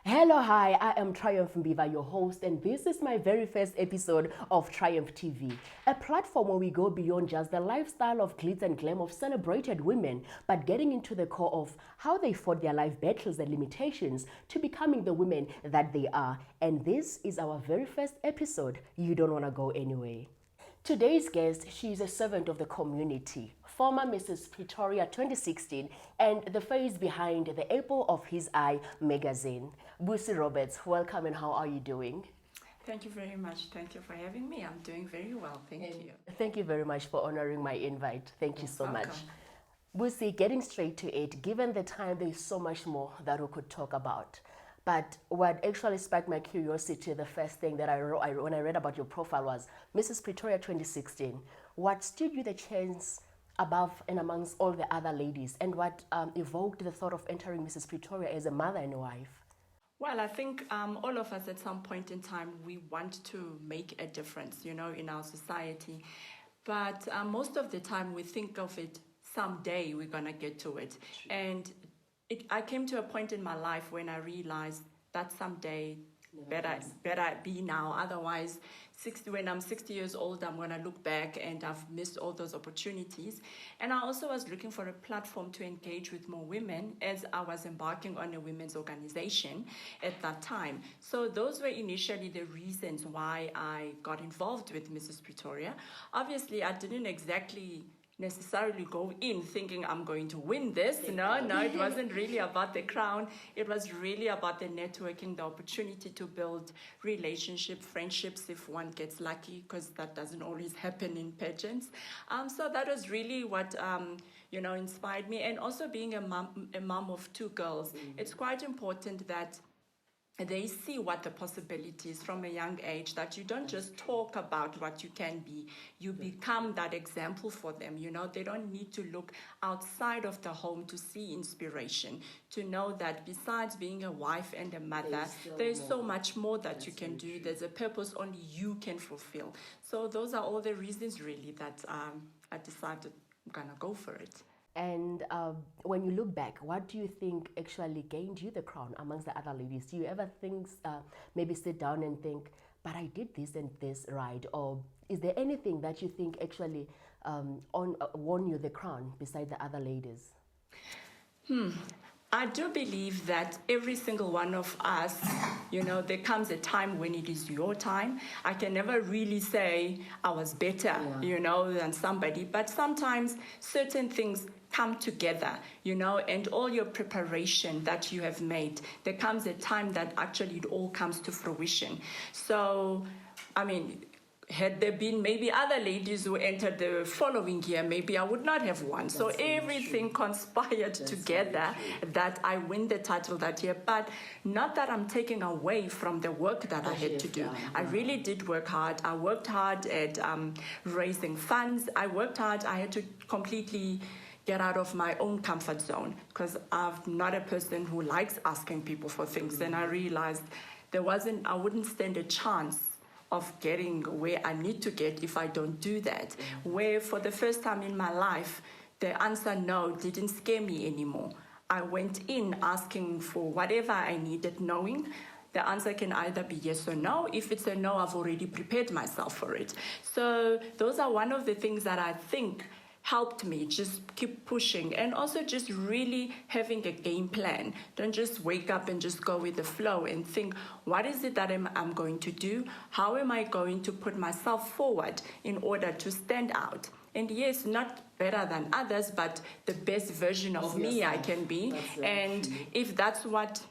Hello, hi, I am Triumph Mbiva, your host, and this is my very first episode of Triumph TV, a platform where we go beyond just the lifestyle of glitz and glam of celebrated women, but getting into the core of how they fought their life battles and limitations to becoming the women that they are. And this is our very first episode. You don't want to go anywhere. Today's guest, she is a servant of the community, former Mrs Pretoria 2016, and the face behind the Apple of His Eye magazine. Busi Roberts, welcome, and how are you doing? Thank you very much. Thank you for having me. I'm doing very well. Thank you. Thank you very much for honoring my invite. Thank you so Welcome. much. Busi, getting straight to it, given the time, there's so much more that we could talk about. But what actually sparked my curiosity, the first thing that I wrote when I read about your profile was Mrs Pretoria 2016. What stood you the chance above and amongst all the other ladies, and what evoked the thought of entering Mrs Pretoria as a mother and a wife? Well, I think all of us at some point in time, we want to make a difference, in our society. But most of the time we think of it, someday we're going to get to it. And I came to a point in my life when I realized that someday better be now. Otherwise, when I'm 60 years old, I'm going to look back and I've missed all those opportunities. And I also was looking for a platform to engage with more women as I was embarking on a women's organization at that time. So those were initially the reasons why I got involved with Mrs Pretoria. Obviously, I didn't exactly necessarily go in thinking I'm going to win this. No, it wasn't really about the crown. It was really about the networking, the opportunity to build relationship, friendships if one gets lucky, because that doesn't always happen in pageants. So that was really what inspired me. And also being a mom of two girls, it's quite important that they see what the possibilities from a young age, that you don't just talk about what you can be, you become that example for them. They don't need to look outside of the home to see inspiration, to know that besides being a wife and a mother, there's so much more that you can do. There's a purpose only you can fulfill. So those are all the reasons really that I decided I'm gonna go for it. And when you look back, what do you think actually gained you the crown amongst the other ladies? Do you ever think, maybe sit down and think, but I did this and this right? Or is there anything that you think actually won you the crown beside the other ladies? I do believe that every single one of us, there comes a time when it is your time. I can never really say I was better, than somebody, but sometimes certain things come together, and all your preparation that you have made, there comes a time that actually it all comes to fruition. So, had there been maybe other ladies who entered the following year, maybe I would not have won. So everything conspired together that I win the title that year. But not that I'm taking away from the work that I had to do. I really did work hard. I worked hard at raising funds. I worked hard. I had to completely get out of my own comfort zone, because I'm not a person who likes asking people for things. And I realized I wouldn't stand a chance of getting where I need to get if I don't do that. Where for the first time in my life, the answer no didn't scare me anymore. I went in asking for whatever I needed, knowing the answer can either be yes or no. If it's a no, I've already prepared myself for it. So those are one of the things that I think helped me just keep pushing, and also just really having a game plan. Don't just wake up and just go with the flow and think, what is it that I'm going to do? How am I going to put myself forward in order to stand out? And yes, not better than others, but the best version of me I can be. And if that's what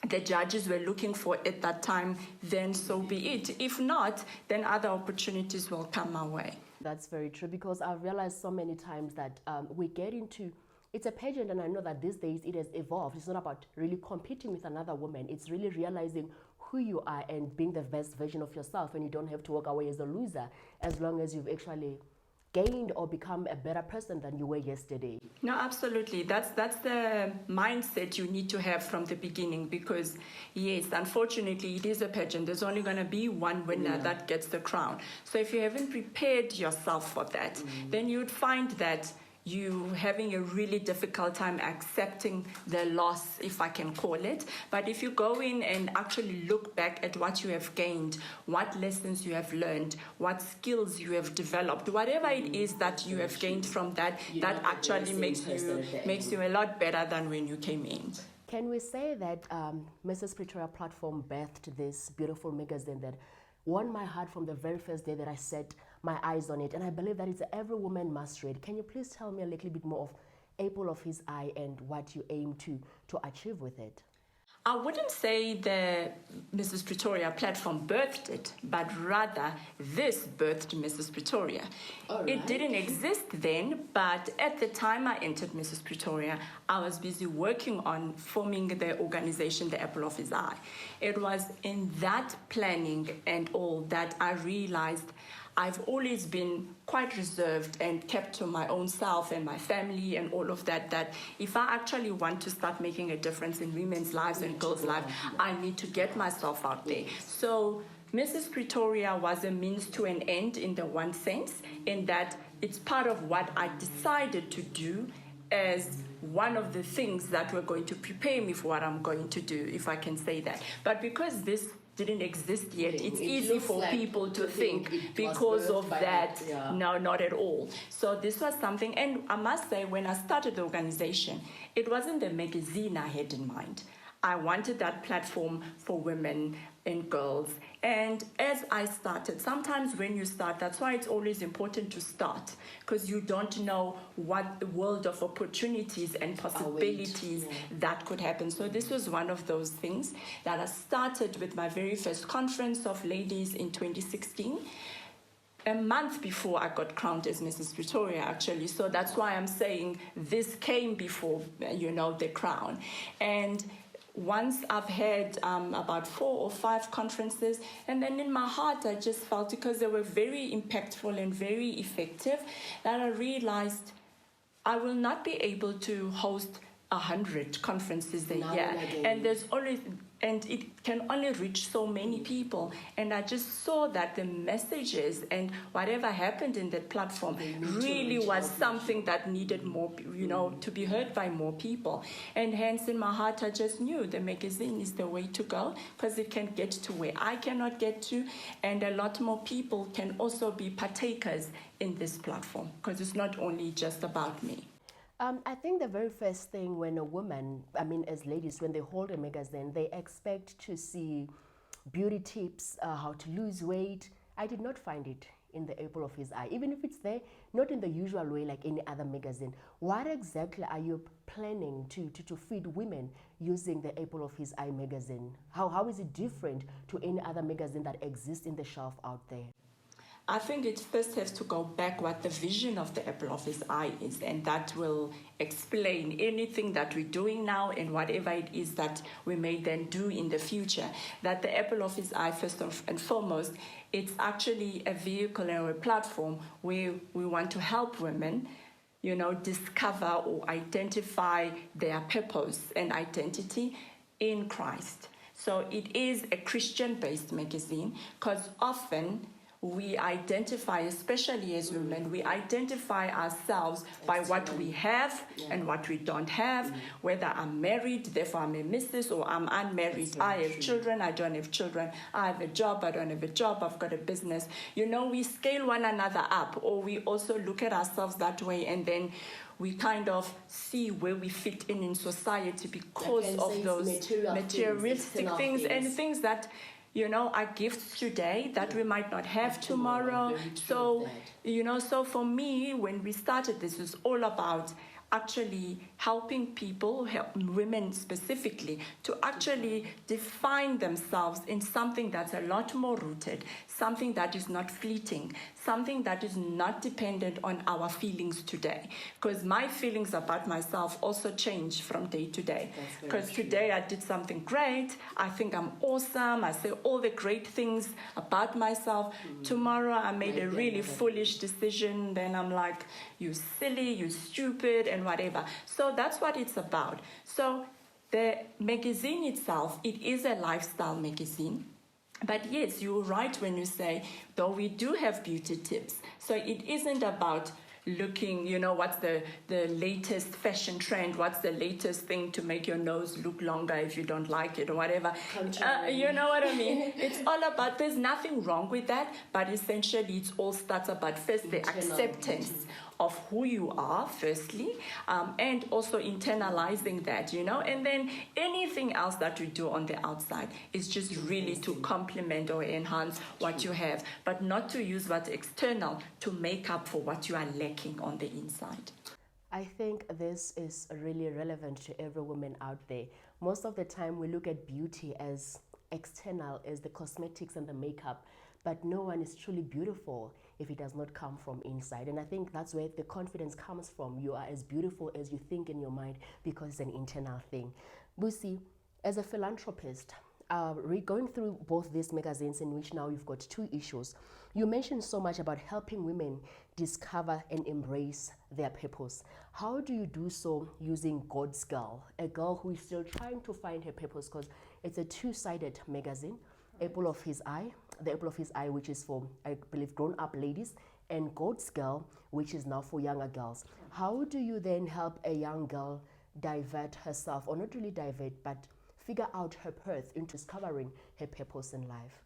the judges were looking for at that time, then so be it. If not, then other opportunities will come my way. That's very true, because I've realized so many times that we get into, it's a pageant, and I know that these days it has evolved. It's not about really competing with another woman. It's really realizing who you are and being the best version of yourself, and you don't have to walk away as a loser as long as you've actually gained or become a better person than you were yesterday. No, absolutely. That's the mindset you need to have from the beginning, because yes, unfortunately, it is a pageant. There's only going to be one winner that gets the crown. So if you haven't prepared yourself for that, then you'd find that you having a really difficult time accepting the loss, if I can call it. But if you go in and actually look back at what you have gained, what lessons you have learned, what skills you have developed, whatever it is that you have gained from that, that actually makes you a lot better than when you came in. Can we say that Mrs Pretoria platform birthed this beautiful magazine that won my heart from the very first day that I set my eyes on it, and I believe that it's every woman must read. Can you please tell me a little bit more of Apple of His Eye and what you aim to achieve with it? I wouldn't say the Mrs. Pretoria platform birthed it, but rather this birthed Mrs. Pretoria. Right. It didn't exist then, but at the time I entered Mrs. Pretoria, I was busy working on forming the organization, the Apple of His Eye. It was in that planning and all that I realized I've always been quite reserved and kept to my own self and my family and all of that, that if I actually want to start making a difference in women's lives and girls' lives, I need to get myself out there. So Mrs. Pretoria was a means to an end in the one sense, in that it's part of what I decided to do as one of the things that were going to prepare me for what I'm going to do, if I can say that. But because this didn't exist yet, it's easy for people to think because of that. No, not at all. So this was something, and I must say, when I started the organization, it wasn't the magazine I had in mind. I wanted that platform for women and girls. And as I started, sometimes when you start, that's why it's always important to start, because you don't know what the world of opportunities and possibilities that could happen. So this was one of those things that I started with my very first conference of ladies in 2016. A month before I got crowned as Mrs. Pretoria, actually. So that's why I'm saying this came before, the crown. And once I've had about 4 or 5 conferences, and then in my heart I just felt, because they were very impactful and very effective, that I realized I will not be able to host 100 conferences a year, and it can only reach so many people. And I just saw that the messages and whatever happened in that platform really was something that needed more, to be heard by more people. And hence in my heart I just knew the magazine is the way to go, because it can get to where I cannot get to, and a lot more people can also be partakers in this platform, because it's not only just about me. I think the very first thing when a woman, as ladies, when they hold a magazine, they expect to see beauty tips, how to lose weight. I did not find it in the Apple of His Eye, even if it's there, not in the usual way like any other magazine. What exactly are you planning to feed women using the Apple of His Eye magazine? How is it different to any other magazine that exists in the shelf out there? I think it first has to go back what the vision of the Apple of His Eye is, and that will explain anything that we're doing now and whatever it is that we may then do in the future. That the Apple of His Eye, first and foremost, it's actually a vehicle or a platform where we want to help women, discover or identify their purpose and identity in Christ. So it is a Christian-based magazine, because often we identify, especially as women, we identify ourselves by what we have and what we don't have, whether I'm married, therefore I'm a Mrs., or I'm unmarried, I have children, I don't have children, I have a job, I don't have a job, I've got a business. We scale one another up, or we also look at ourselves that way, and then we kind of see where we fit in society because of those materialistic things and things that are gifts today that we might not have tomorrow. So, so for me, when we started, this was all about actually helping people, women specifically, to actually define themselves in something that's a lot more rooted, something that is not fleeting, something that is not dependent on our feelings today. Because my feelings about myself also change from day to day. Because today I did something great, I think I'm awesome, I say all the great things about myself. Tomorrow I made a really foolish decision, then I'm like, you silly, you stupid, and whatever. So that's what it's about. So the magazine itself, it is a lifestyle magazine. But yes, you're right when you say, though we do have beauty tips. So it isn't about looking, what's the latest fashion trend, what's the latest thing to make your nose look longer if you don't like it or whatever. You know what I mean? It's all about, there's nothing wrong with that, but essentially it all starts about first the acceptance of who you are, firstly, and also internalizing that, and then anything else that you do on the outside is just really to complement or enhance what you have, but not to use what's external to make up for what you are lacking on the inside. I think this is really relevant to every woman out there. Most of the time we look at beauty as external, as the cosmetics and the makeup, but no one is truly beautiful if it does not come from inside. And I think that's where the confidence comes from. You are as beautiful as you think in your mind because it's an internal thing. Busi, as a philanthropist, going through both these magazines in which now you've got two issues, you mentioned so much about helping women discover and embrace their purpose. How do you do so using God's Girl, a girl who is still trying to find her purpose? Because it's a two-sided magazine. Apple of His Eye, the Apple of His Eye, which is for, I believe, grown-up ladies, and God's Girl, which is now for younger girls. How do you then help a young girl divert herself, or not really divert, but figure out her path into discovering her purpose in life?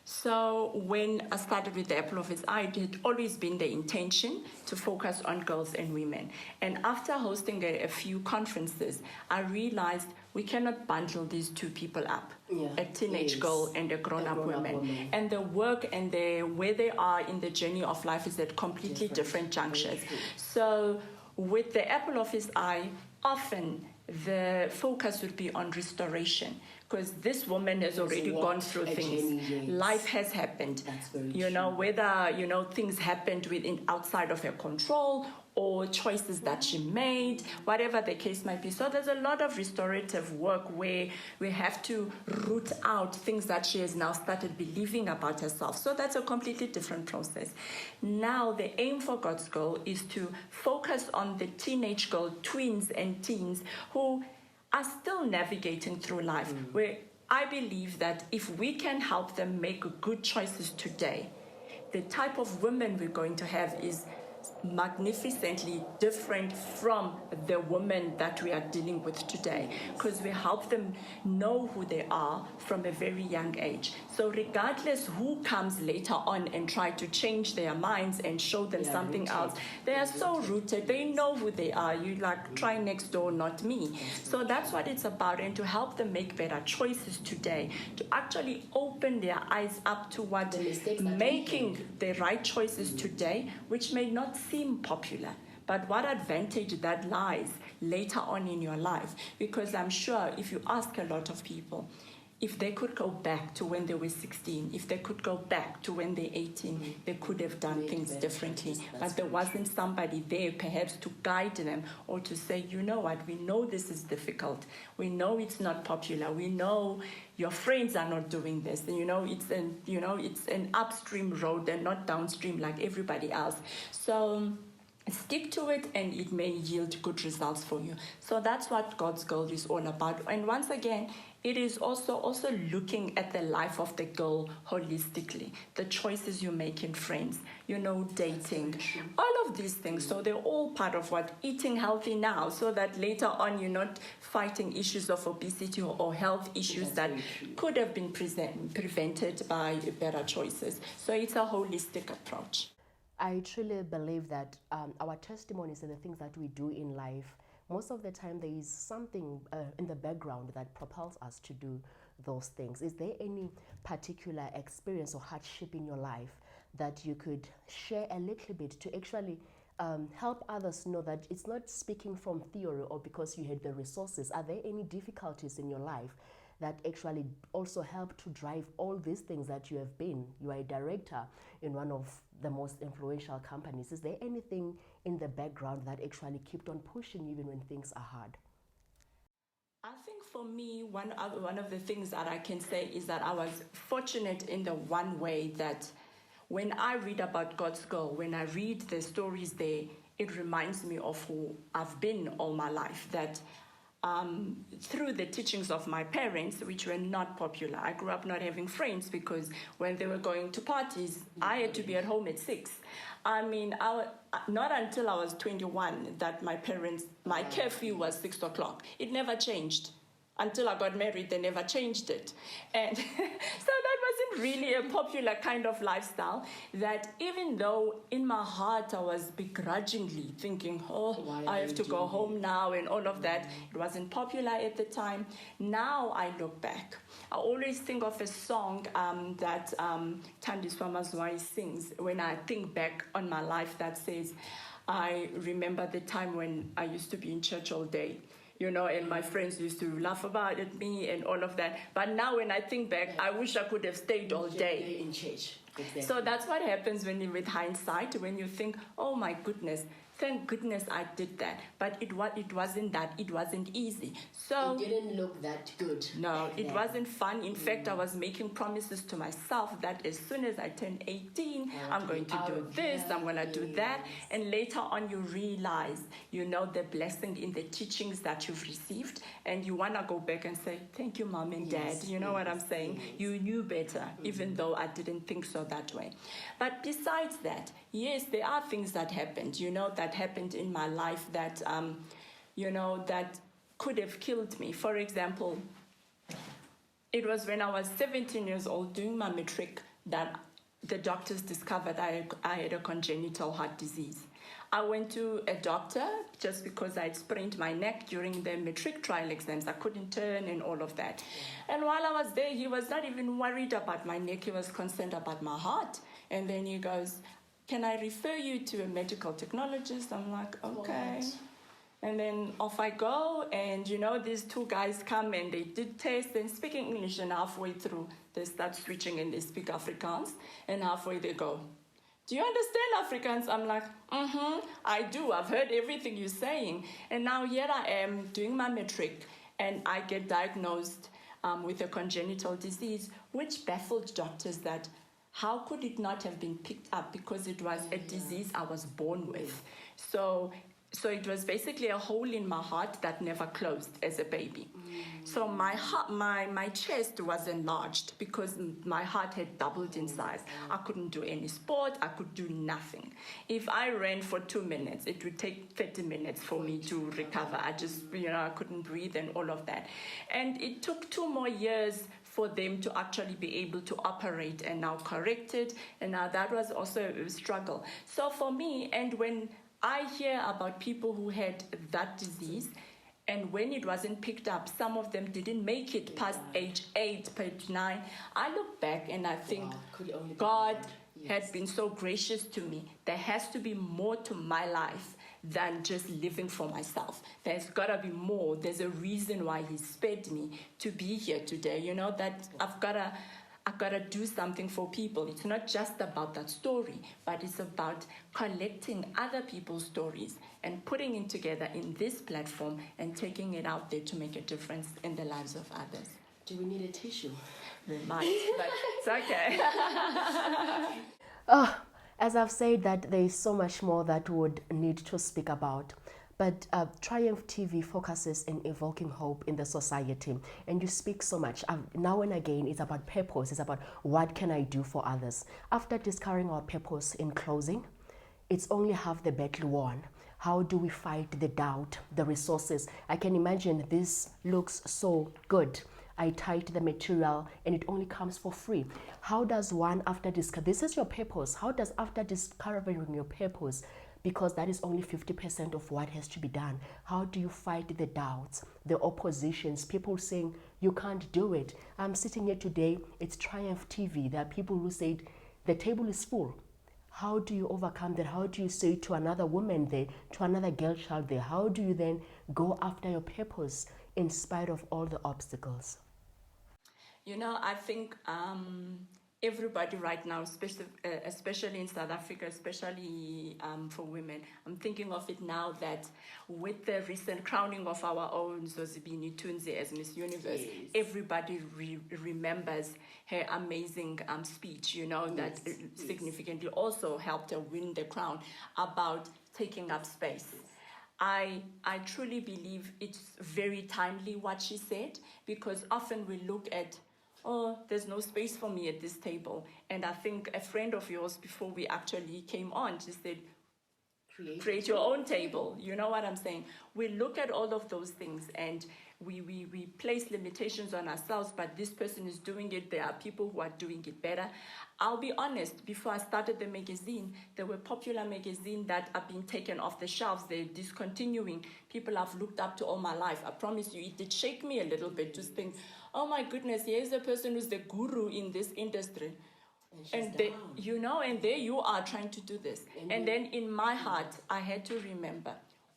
So when I started with the Apple of His Eye, it had always been the intention to focus on girls and women. And after hosting a few conferences, I realized we cannot bundle these two people up, a teenage girl and a grown-up woman. And the work and where they are in the journey of life is at completely different junctures. So with the Apple of His Eye, often the focus would be on restoration, because this woman has already gone through things. Life has happened. Whether things happened outside of her control or choices that she made, whatever the case might be. So there's a lot of restorative work where we have to root out things that she has now started believing about herself. So that's a completely different process. Now the aim for God's Girl is to focus on the teenage girl, twins and teens who are still navigating through life, where I believe that if we can help them make good choices today, the type of women we're going to have is magnificently different from the women that we are dealing with today, because we help them know who they are from a very young age. So regardless who comes later on and try to change their minds and show them something else, they are so rooted, they know who they are. You try next door, not me. So that's what it's about, and to help them make better choices today, to actually open their eyes up to what making the right choices today, which may not seem popular, but what advantage that lies later on in your life. Because I'm sure if you ask a lot of people, if they could go back to when they were 16, if they could go back to when they're 18, they could have done things differently. But there wasn't somebody there perhaps to guide them, or to say, you know what, we know this is difficult. We know it's not popular. We know your friends are not doing this. It's an upstream road and not downstream like everybody else. So stick to it, and it may yield good results for you. So that's what God's Girl is all about. And once again, it is also looking at the life of the girl holistically, the choices you make in friends, dating, all of these things. So they're all part of what eating healthy now, so that later on you're not fighting issues of obesity or health issues that could have been prevented by better choices. So it's a holistic approach. I truly believe that our testimonies and the things that we do in life, most of the time there is something in the background that propels us to do those things. Is there any particular experience or hardship in your life that you could share a little bit to actually help others know that it's not speaking from theory or because you had the resources? Are there any difficulties in your life that actually also help to drive all these things that you have been? You are a director in one of the most influential companies. Is there anything in the background that actually kept on pushing even when things are hard? I think for me, one of the things that I can say is that I was fortunate in the one way that when I read about God's Girl, when I read the stories there, it reminds me of who I've been all my life, that through the teachings of my parents, which were not popular. I grew up not having friends because when they were going to parties, I had to be at home at 6. I mean, not until I was 21 that my curfew was 6 o'clock. It never changed. Until I got married, they never changed it. And so that wasn't really a popular kind of lifestyle, that even though in my heart I was begrudgingly thinking, I have to go home now and all of that. It wasn't popular at the time. Now I look back. I always think of a song that Thandiswa Mazwai sings when I think back on my life that says, I remember the time when I used to be in church all day. And my friends used to laugh about it, me and all of that. But now when I think back, I wish I could have stayed all day in church. Exactly. So that's what happens with hindsight, when you think, oh my goodness, thank goodness I did that. But it wasn't easy. So it didn't look that good. No, it wasn't fun. In fact, I was making promises to myself that as soon as I turn 18, I'm going to do this, I'm going to do that. And later on you realize, the blessing in the teachings that you've received, and you want to go back and say, thank you, Mom and Dad. You know what I'm saying? Yes. You knew better, even though I didn't think so that way. But besides that, yes, there are things that happened, that happened in my life that, that could have killed me. For example, it was when I was 17 years old doing my matric that the doctors discovered I had a congenital heart disease. I went to a doctor just because I had sprained my neck during the matric trial exams. I couldn't turn and all of that. And while I was there, he was not even worried about my neck. He was concerned about my heart. And then he goes, can I refer you to a medical technologist? I'm like, okay. What? And then off I go, and these two guys come and they did tests and speaking English, and halfway through they start switching and they speak Afrikaans, and halfway they go, do you understand Afrikaans? I'm like, I do. I've heard everything you're saying. And now here I am doing my matric, and I get diagnosed with a congenital disease, which baffled doctors that how could it not have been picked up, because it was a disease I was born with. So it was basically a hole in my heart that never closed as a baby. So my heart, my chest was enlarged because my heart had doubled in size. I couldn't do any sport. I could do nothing. If I ran for 2 minutes, it would take 30 minutes for me to recover. I just, I couldn't breathe and all of that. And it took 2 more years for them to actually be able to operate and now correct it. And now that was also a struggle. So for me, and when I hear about people who had that disease, and when it wasn't picked up, some of them didn't make it past age 8, age 9. I look back and I think, God had been so gracious to me. There has to be more to my life than just living for myself. There's got to be more. There's a reason why he spared me to be here today. That I've got to do something for people. It's not just about that story, but it's about collecting other people's stories and putting it together in this platform and taking it out there to make a difference in the lives of others. Do we need a tissue? We might, but it's okay. As I've said, that there is so much more that we would need to speak about. But Triumph TV focuses in evoking hope in the society. And you speak so much. Now and again, it's about purpose. It's about what can I do for others. After discovering our purpose in closing, it's only half the battle won. How do we fight the doubt, the resources? I can imagine this looks so good. I typed the material and it only comes for free. How does one, this is your purpose. How does after discovering your purpose, because that is only 50% of what has to be done, how do you fight the doubts, the oppositions, people saying you can't do it? I'm sitting here today, it's Triumph TV. There are people who said the table is full. How do you overcome that? How do you say to another woman there, to another girl child there, how do you then go after your purpose in spite of all the obstacles? I think everybody right now, especially in South Africa, especially for women, I'm thinking of it now that with the recent crowning of our own Zozibini Tunzi as Miss Universe, everybody remembers her amazing speech, that significantly also helped her win the crown about taking up space. I truly believe it's very timely what she said, because often we look at, oh, there's no space for me at this table. And I think a friend of yours, before we actually came on, she said, create your own table. You know what I'm saying? We look at all of those things and we place limitations on ourselves, but this person is doing it. There are people who are doing it better. I'll be honest, before I started the magazine, there were popular magazines that are being taken off the shelves. They're discontinuing. People I've looked up to all my life. I promise you, it did shake me a little bit to think, oh my goodness, here's a person who's the guru in this industry. And they, you know, and there you are trying to do this. And then in my heart, I had to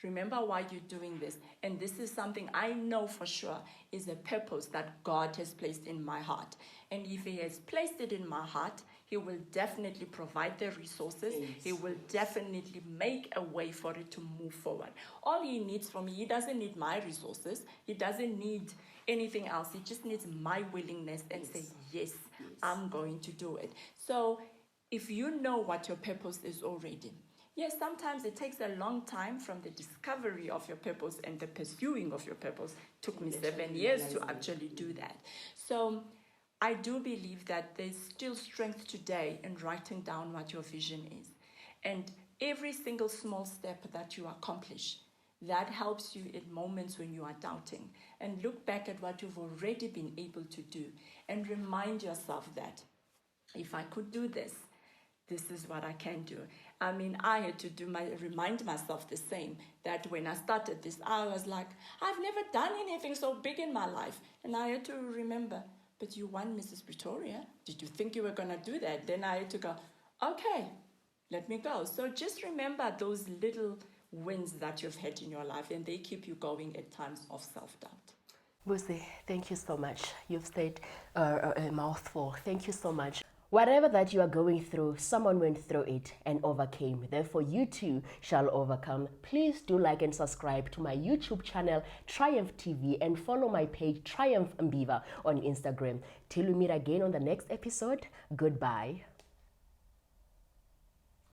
remember why you're doing this. And this is something I know for sure is a purpose that God has placed in my heart. And if He has placed it in my heart, He will definitely provide the resources. He will definitely make a way for it to move forward. All He needs from me, He doesn't need my resources. He doesn't need anything else. He just needs my willingness and say, yes, I'm going to do it. So if you know what your purpose is already, yes, sometimes it takes a long time from the discovery of your purpose and the pursuing of your purpose. It took me 7 years to actually do that. So I do believe that there's still strength today in writing down what your vision is. And every single small step that you accomplish, that helps you in moments when you are doubting. And look back at what you've already been able to do and remind yourself that if I could do this, this is what I can do. I mean, I had to remind myself the same, that when I started this, I was like, I've never done anything so big in my life. And I had to remember, but you won Mrs Pretoria. Did you think you were going to do that? Then I had to go, okay, let me go. So just remember those little wins that you've had in your life, and they keep you going at times of self-doubt. Busi, thank you so much. You've said a mouthful. Thank you so much. Whatever that you are going through, someone went through it and overcame. Therefore, you too shall overcome. Please do like and subscribe to my YouTube channel, Triumph TV, and follow my page, Triumph Mbiva, on Instagram. Till we meet again on the next episode, goodbye.